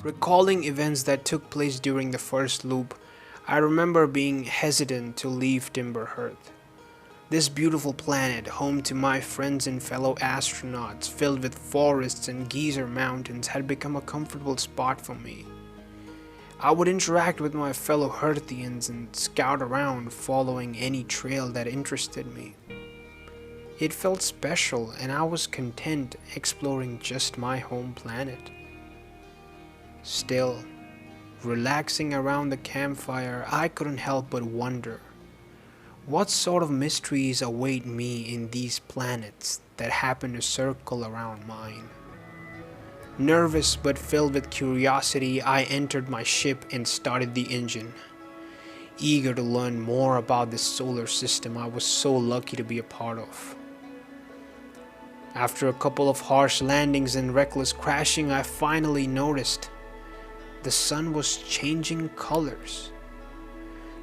Recalling events that took place during the first loop, I remember being hesitant to leave Timber Hearth. This beautiful planet, home to my friends and fellow astronauts, filled with forests and geyser mountains, had become a comfortable spot for me. I would interact with my fellow Hearthians and scout around, following any trail that interested me. It felt special, and I was content exploring just my home planet. Still, relaxing around the campfire, I couldn't help but wonder, what sort of mysteries await me in these planets that happen to circle around mine? Nervous but filled with curiosity, I entered my ship and started the engine. Eager to learn more about this solar system I was so lucky to be a part of. After a couple of harsh landings and reckless crashing, I finally noticed the sun was changing colors,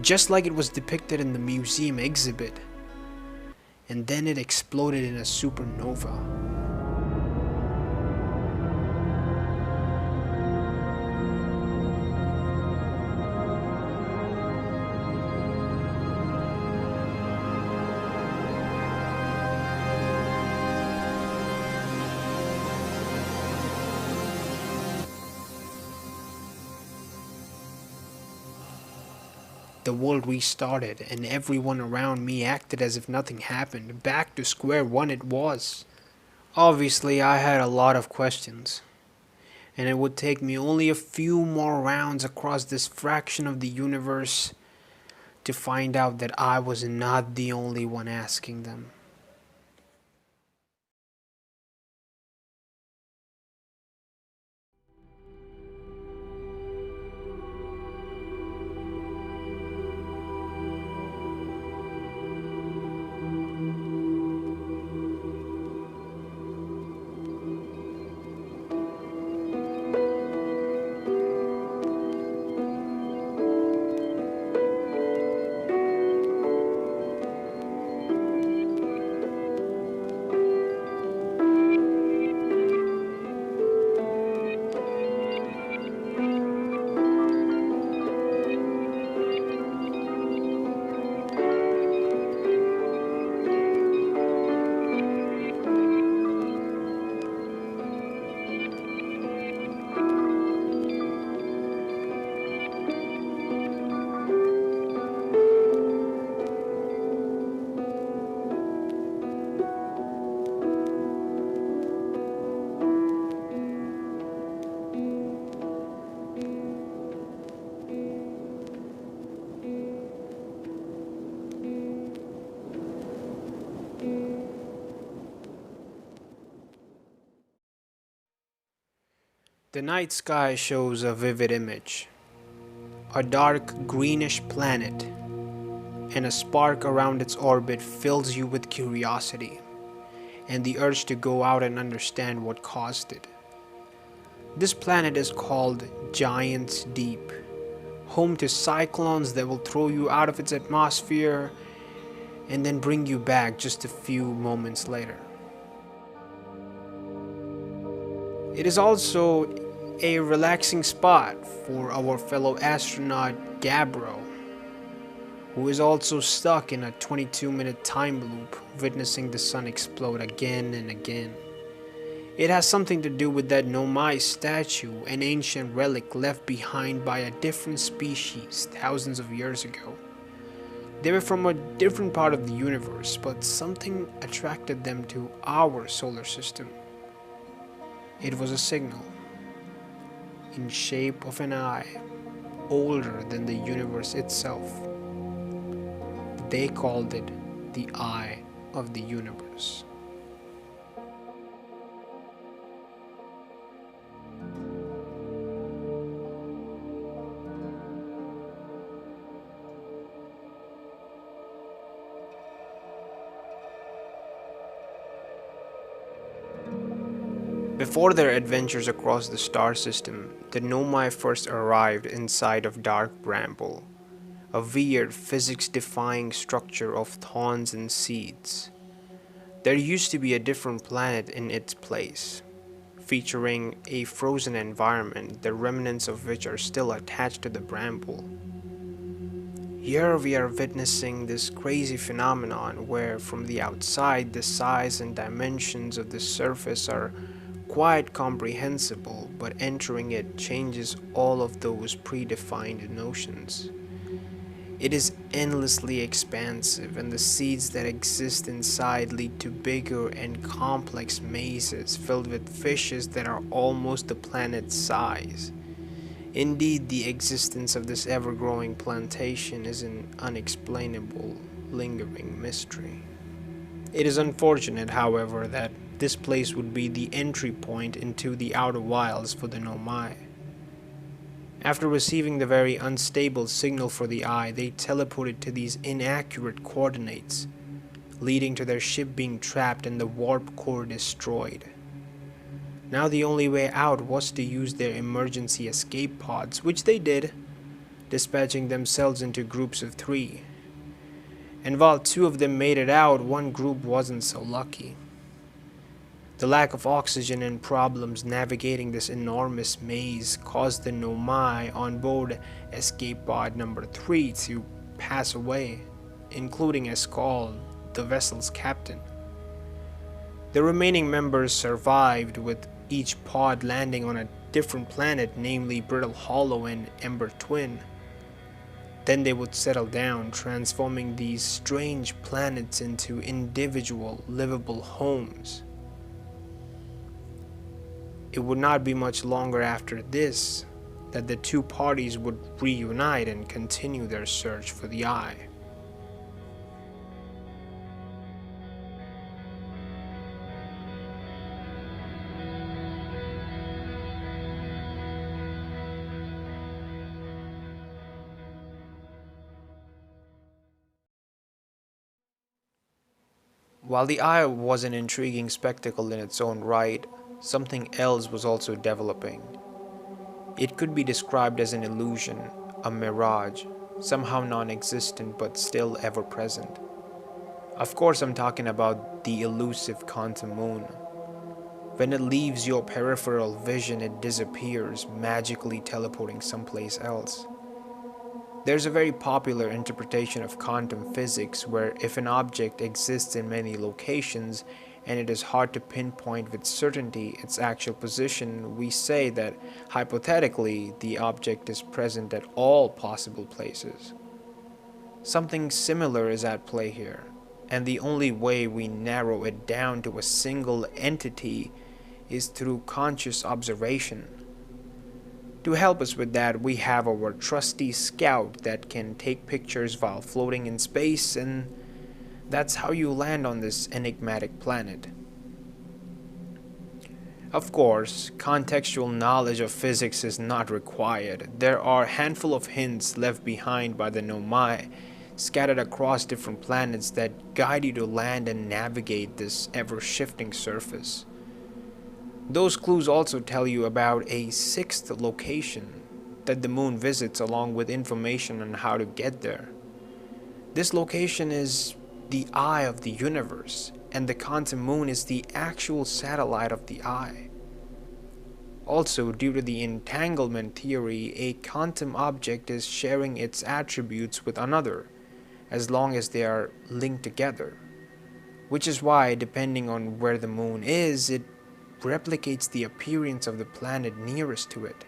just like it was depicted in the museum exhibit, and then it exploded in a supernova. The world restarted, and everyone around me acted as if nothing happened. Back to square one it was. Obviously, I had a lot of questions, and it would take me only a few more rounds across this fraction of the universe to find out that I was not the only one asking them. The night sky shows a vivid image. A dark greenish planet, and a spark around its orbit fills you with curiosity and the urge to go out and understand what caused it. This planet is called Giant's Deep, home to cyclones that will throw you out of its atmosphere and then bring you back just a few moments later. It is also a relaxing spot for our fellow astronaut Gabbro, who is also stuck in a 22-minute time loop, witnessing the sun explode again and again. It has something to do with that Nomai statue, an ancient relic left behind by a different species thousands of years ago. They were from a different part of the universe, but something attracted them to our solar system. It was a signal, in shape of an eye, older than the universe itself. They called it the Eye of the Universe. Before their adventures across the star system, the Nomai first arrived inside of Dark Bramble, a weird physics-defying structure of thorns and seeds. There used to be a different planet in its place, featuring a frozen environment, the remnants of which are still attached to the bramble. Here we are witnessing this crazy phenomenon where from the outside the size and dimensions of the surface are quite comprehensible, but entering it changes all of those predefined notions. It is endlessly expansive, and the seeds that exist inside lead to bigger and complex mazes filled with fishes that are almost the planet's size. Indeed, the existence of this ever-growing plantation is an unexplainable, lingering mystery. It is unfortunate, however, that this place would be the entry point into the outer wilds for the Nomai. After receiving the very unstable signal for the eye, they teleported to these inaccurate coordinates, leading to their ship being trapped and the warp core destroyed. Now the only way out was to use their emergency escape pods, which they did, dispatching themselves into groups of 3. And while 2 of them made it out, one group wasn't so lucky. The lack of oxygen and problems navigating this enormous maze caused the Nomai on board escape pod number 3 to pass away, including Escall, the vessel's captain. The remaining members survived, with each pod landing on a different planet, namely Brittle Hollow and Ember Twin. Then they would settle down, transforming these strange planets into individual, livable homes. It would not be much longer after this that the 2 parties would reunite and continue their search for the Eye. While the Eye was an intriguing spectacle in its own right, something else was also developing. It could be described as an illusion, a mirage, somehow non-existent but still ever-present. Of course, I'm talking about the elusive quantum moon. When it leaves your peripheral vision, it disappears, magically teleporting someplace else. There's a very popular interpretation of quantum physics where if an object exists in many locations and it is hard to pinpoint with certainty its actual position, we say that hypothetically the object is present at all possible places. Something similar is at play here, and the only way we narrow it down to a single entity is through conscious observation. To help us with that, we have our trusty scout that can take pictures while floating in space, and that's how you land on this enigmatic planet. Of course, contextual knowledge of physics is not required. There are a handful of hints left behind by the Nomai, scattered across different planets that guide you to land and navigate this ever-shifting surface. Those clues also tell you about a 6th location that the moon visits, along with information on how to get there. This location is the eye of the universe, and the quantum moon is the actual satellite of the eye. Also, due to the entanglement theory, a quantum object is sharing its attributes with another, as long as they are linked together. Which is why, depending on where the moon is, it replicates the appearance of the planet nearest to it.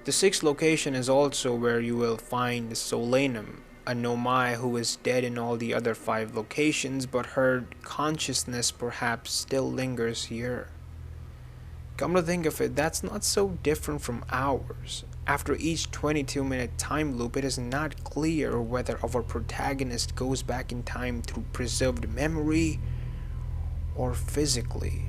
The 6th location is also where you will find Solanum, a Nomai who is dead in all the other 5 locations, but her consciousness perhaps still lingers here. Come to think of it, that's not so different from ours. After each 22-minute time loop, it is not clear whether our protagonist goes back in time through preserved memory or physically.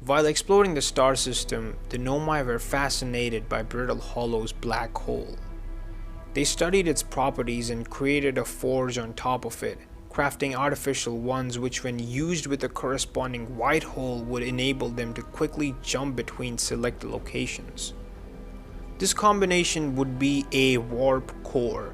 While exploring the star system, the Nomai were fascinated by Brittle Hollow's black hole. They studied its properties and created a forge on top of it, crafting artificial ones which when used with a corresponding white hole would enable them to quickly jump between selected locations. This combination would be a warp core.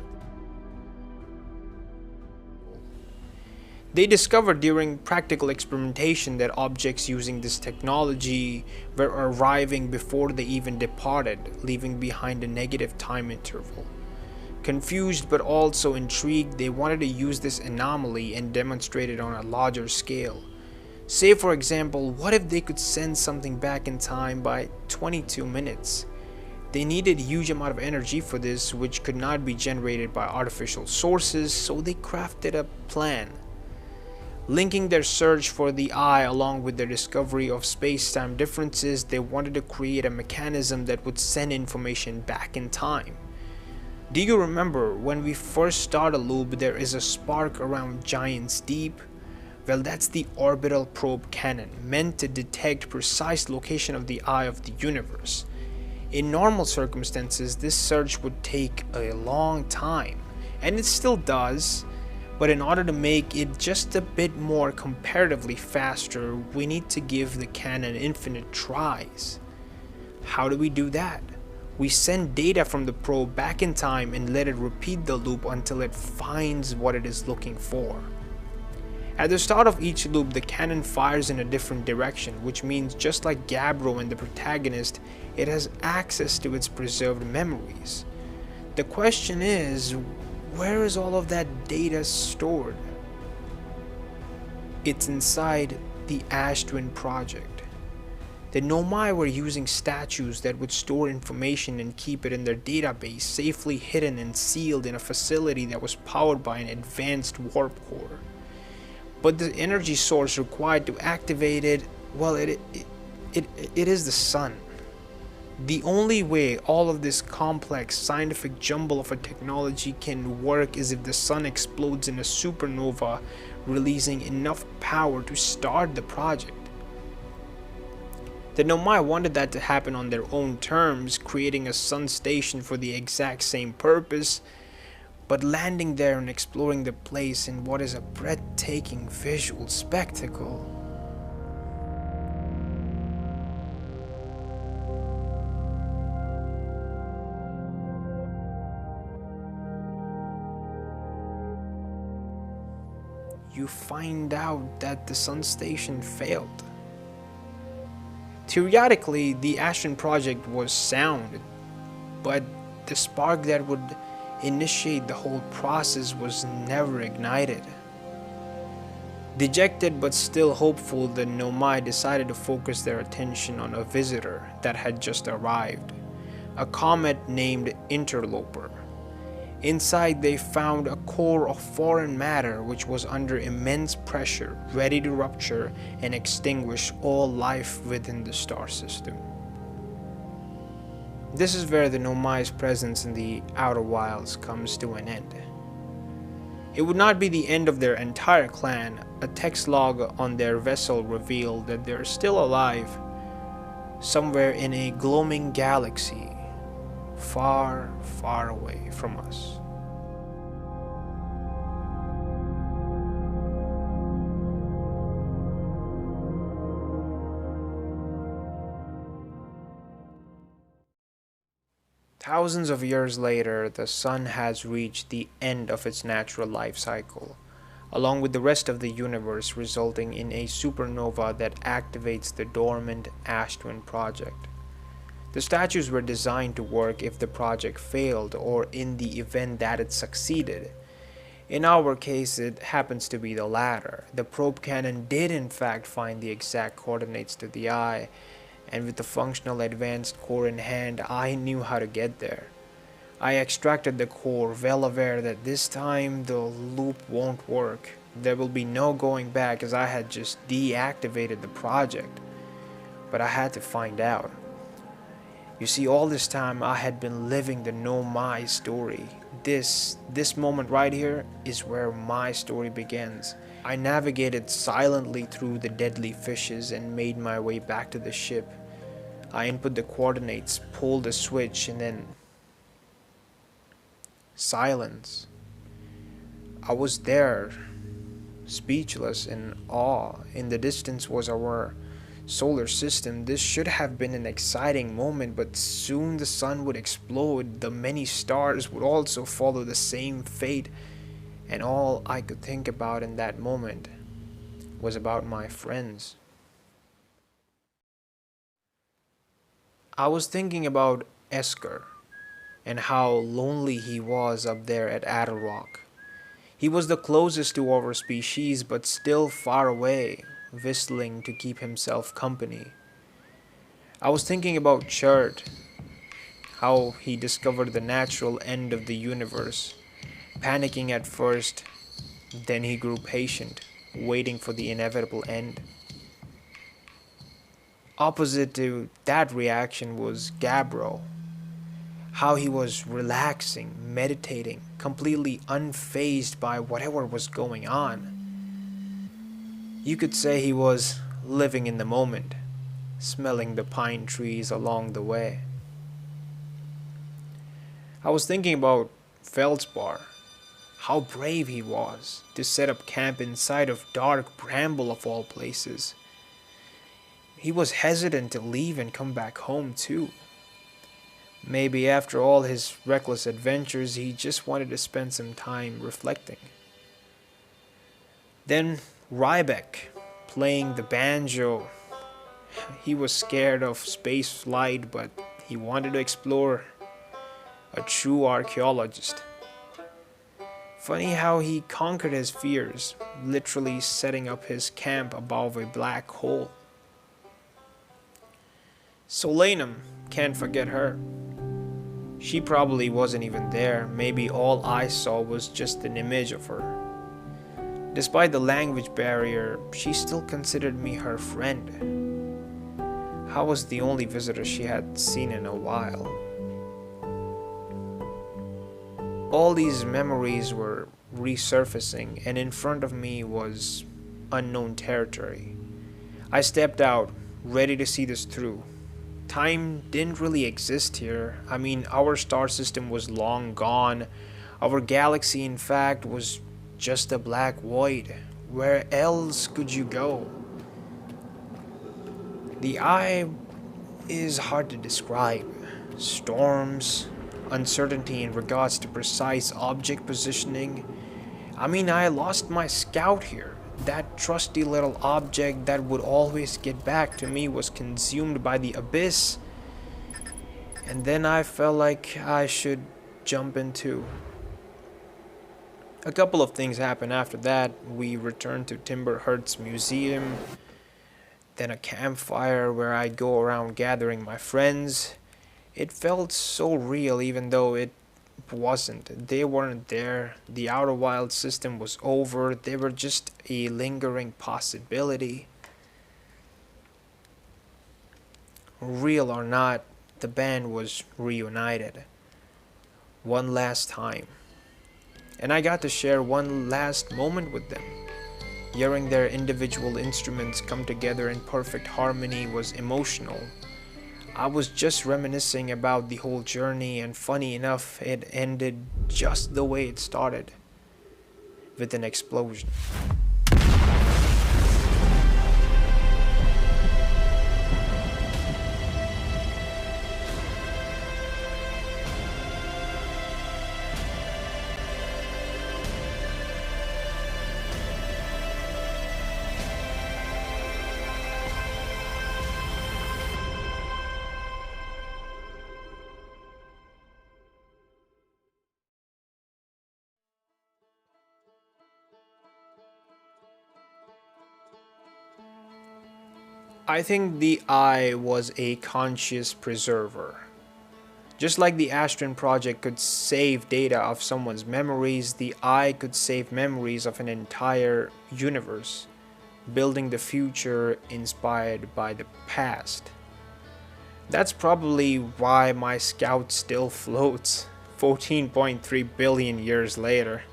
They discovered during practical experimentation that objects using this technology were arriving before they even departed, leaving behind a negative time interval. Confused but also intrigued, they wanted to use this anomaly and demonstrate it on a larger scale. Say for example, what if they could send something back in time by 22 minutes? They needed a huge amount of energy for this, which could not be generated by artificial sources, so they crafted a plan. Linking their search for the eye along with their discovery of space-time differences, they wanted to create a mechanism that would send information back in time. Do you remember when we first start a loop there is a spark around Giant's Deep? Well, that's the orbital probe cannon, meant to detect precise location of the eye of the universe. In normal circumstances, this search would take a long time, and it still does, but in order to make it just a bit more comparatively faster, we need to give the cannon infinite tries. How do we do that? We send data from the probe back in time and let it repeat the loop until it finds what it is looking for. At the start of each loop, the cannon fires in a different direction, which means just like Gabbro and the protagonist, it has access to its preserved memories. The question is, where is all of that data stored? It's inside the Ash Twin project. The Nomai were using statues that would store information and keep it in their database, safely hidden and sealed in a facility that was powered by an advanced warp core. But the energy source required to activate it, well, it is the sun. The only way all of this complex scientific jumble of a technology can work is if the sun explodes in a supernova, releasing enough power to start the project. The Nomai wanted that to happen on their own terms, creating a sun station for the exact same purpose, but landing there and exploring the place in what is a breathtaking visual spectacle. You find out that the sun station failed. Theoretically, the Ashton project was sound, but the spark that would initiate the whole process was never ignited. Dejected but still hopeful, the Nomai decided to focus their attention on a visitor that had just arrived, a comet named Interloper. Inside they found a core of foreign matter which was under immense pressure, ready to rupture and extinguish all life within the star system. This is where the Nomai's presence in the Outer Wilds comes to an end. It would not be the end of their entire clan. A text log on their vessel revealed that they're still alive, somewhere in a gloaming galaxy, far, far away from us. Thousands of years later, the sun has reached the end of its natural life cycle, along with the rest of the universe, resulting in a supernova that activates the dormant Ash Twin project. The statues were designed to work if the project failed or in the event that it succeeded. In our case, it happens to be the latter. The probe cannon did in fact find the exact coordinates to the eye, and with the functional advanced core in hand, I knew how to get there. I extracted the core, well aware that this time the loop won't work. There will be no going back as I had just deactivated the project. But I had to find out. You see, all this time I had been living the Nomai story. This moment right here is where my story begins. I navigated silently through the deadly fishes and made my way back to the ship. I input the coordinates, pulled the switch, and then silence. I was there, speechless in awe. In the distance was our solar system. This should have been an exciting moment, but soon the sun would explode. The many stars would also follow the same fate, and all I could think about in that moment was about my friends. I was thinking about Esker and how lonely he was up there at Adelrock. He was the closest to our species, but still far away, whistling to keep himself company. I was thinking about Chert, how he discovered the natural end of the universe, panicking at first, then he grew patient, waiting for the inevitable end. Opposite to that reaction was Gabbro, how he was relaxing, meditating, completely unfazed by whatever was going on. You could say he was living in the moment, smelling the pine trees along the way. I was thinking about Feldspar, how brave he was to set up camp inside of dark bramble of all places. He was hesitant to leave and come back home too. Maybe after all his reckless adventures, he just wanted to spend some time reflecting. Then Rybeck, playing the banjo. He was scared of space flight, but he wanted to explore. A true archaeologist. Funny how he conquered his fears, literally setting up his camp above a black hole. Solanum, can't forget her. She probably wasn't even there. Maybe all I saw was just an image of her. Despite the language barrier, she still considered me her friend. I was the only visitor she had seen in a while. All these memories were resurfacing, and in front of me was unknown territory. I stepped out, ready to see this through. Time didn't really exist here. I mean, our star system was long gone. Our galaxy, in fact, was just a black void. Where else could you go? The eye is hard to describe. Storms, uncertainty in regards to precise object positioning. I mean, I lost my scout here. That trusty little object that would always get back to me was consumed by the abyss. And then I felt like I should jump in too. A couple of things happened after that. We returned to Timber Hearth's museum, then a campfire where I'd go around gathering my friends. It felt so real even though it wasn't. They weren't there. The Outer Wild system was over. They were just a lingering possibility. Real or not, the band was reunited. One last time. And I got to share one last moment with them. Hearing their individual instruments come together in perfect harmony was emotional. I was just reminiscing about the whole journey, and funny enough, it ended just the way it started, with an explosion. I think the Eye was a conscious preserver. Just like the Astron project could save data of someone's memories, the Eye could save memories of an entire universe, building the future inspired by the past. That's probably why my scout still floats 14.3 billion years later.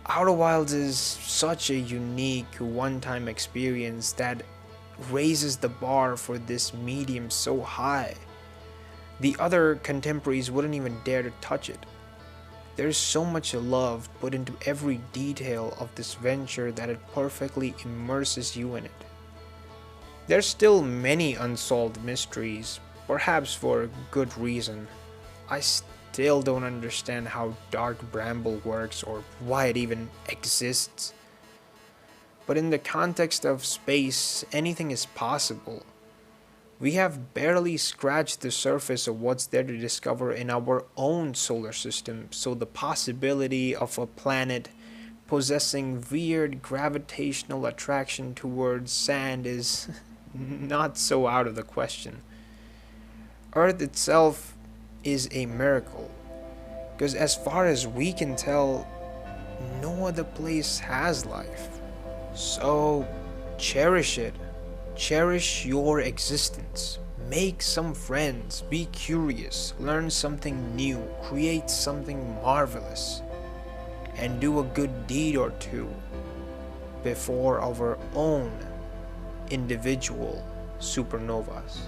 Outer Wilds is such a unique one-time experience that raises the bar for this medium so high. The other contemporaries wouldn't even dare to touch it. There's so much love put into every detail of this venture that it perfectly immerses you in it. There's still many unsolved mysteries, perhaps for good reason. I still don't understand how Dark Bramble works or why it even exists. But in the context of space, anything is possible. We have barely scratched the surface of what's there to discover in our own solar system, so the possibility of a planet possessing weird gravitational attraction towards sand is not so out of the question. Earth itself is a miracle, because as far as we can tell, no other place has life. So, cherish it. Cherish your existence. Make some friends. Be curious. Learn something new. Create something marvelous. And do a good deed or two before our own individual supernovas.